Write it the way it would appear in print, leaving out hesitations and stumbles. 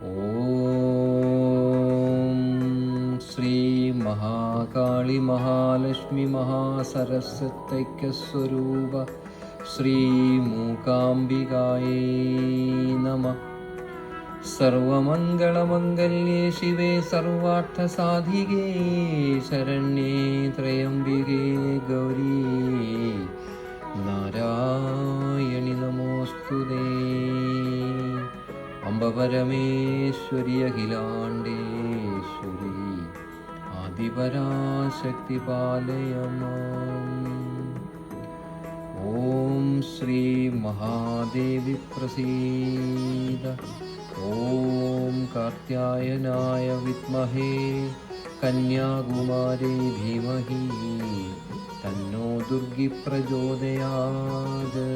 ഓം ശ്രീ മഹാകാളി മഹാലക്ഷ്മി മഹാസരസ്വത്യൈക്യസ്വരൂപ ശ്രീ മൂകാംബികായൈ നമഃ. സർവമംഗളമംഗല്യേ ശിവേ സർവാർത്ഥസാധികേ ശരണ്യേ ത്രയംബികേ ഗൗരീ നാരായണി നമോസ്തുതേ. അംബ പരമേശ്വരി അഖിലാണ്ടേശ്വരി ആദിപരാശക്തി പാലയ മാം. ഓം ശ്രീ മഹാദേവി പ്രസീദ. ഓം കാർത്യായനായ വിദ്മഹേ കന്യാകുമാരീ ധീമഹി തന്നോ ദുർഗി പ്രചോദയാത്.